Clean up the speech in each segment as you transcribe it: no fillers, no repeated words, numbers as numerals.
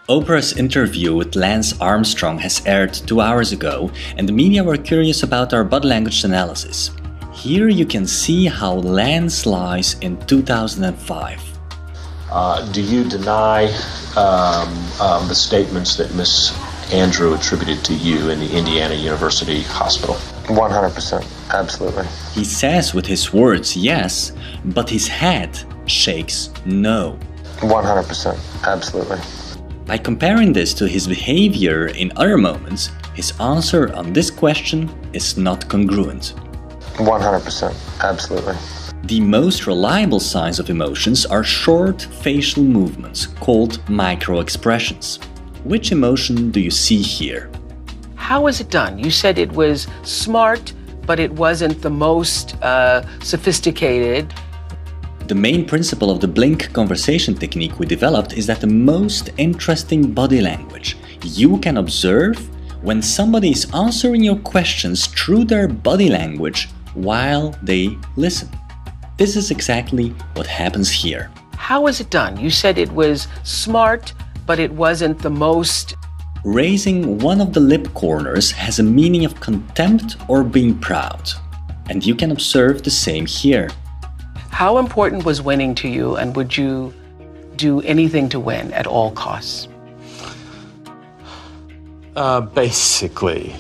Oprah's interview with Lance Armstrong has aired 2 hours ago, and the media were curious about our body language analysis. Here you can see how Lance lies in 2005. Do you deny the statements that Miss Andrew attributed to you in the Indiana University Hospital? 100%, absolutely. He says with his words yes, but his head shakes no. 100%, absolutely. By comparing this to his behavior in other moments, his answer on this question is not congruent. 100%, absolutely. The most reliable signs of emotions are short facial movements called micro-expressions. Which emotion do you see here? How was it done? You said it was smart, but it wasn't the most sophisticated. The main principle of the blink conversation technique we developed is that the most interesting body language you can observe when somebody is answering your questions through their body language while they listen. This is exactly what happens here. How was it done? You said it was smart, but it wasn't the most. Raising one of the lip corners has a meaning of contempt or being proud. And you can observe the same here. How important was winning to you, and would you do anything to win at all costs? Basically,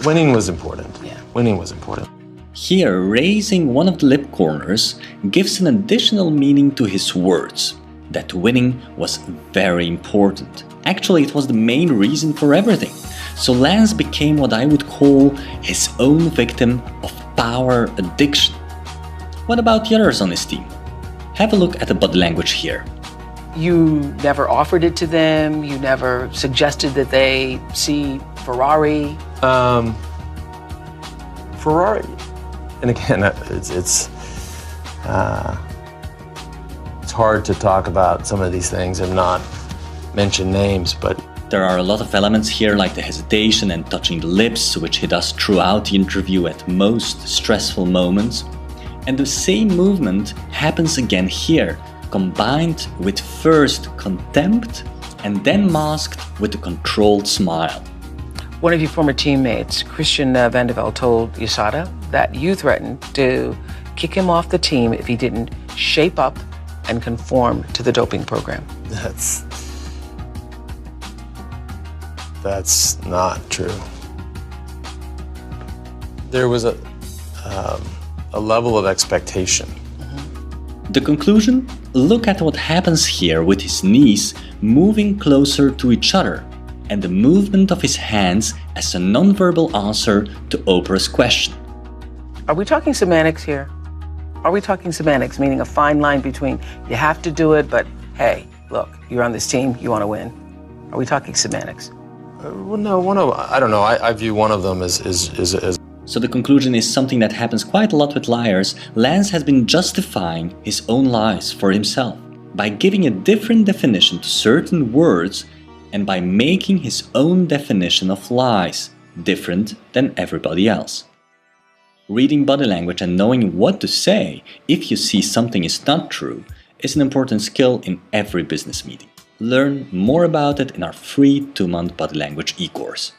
winning was important. Yeah. Winning was important. Here, raising one of the lip corners gives an additional meaning to his words, that winning was very important. Actually, it was the main reason for everything. So Lance became what I would call his own victim of power addiction. What about the others on his team? Have a look at the body language here. You never offered it to them. You never suggested that they see Ferrari. Ferrari, and again, it's hard to talk about some of these things and not mention names, but there are a lot of elements here like the hesitation and touching the lips, which he does throughout the interview at most stressful moments. And the same movement happens again here, combined with first contempt and then masked with a controlled smile. One of your former teammates, Christian Vandevelde, told USADA that you threatened to kick him off the team if he didn't shape up and conform to the doping program. That's not true. There was a level of expectation. The conclusion? Look at what happens here with his knees moving closer to each other and the movement of his hands as a nonverbal answer to Oprah's question. Are we talking semantics here? Are we talking semantics, meaning a fine line between you have to do it, but hey, look, you're on this team, you want to win? Are we talking semantics? Well, no, I don't know. I view one of them as. So the conclusion is something that happens quite a lot with liars. Lance has been justifying his own lies for himself by giving a different definition to certain words and by making his own definition of lies different than everybody else. Reading body language and knowing what to say if you see something is not true is an important skill in every business meeting. Learn more about it in our free 2-month body language e-course.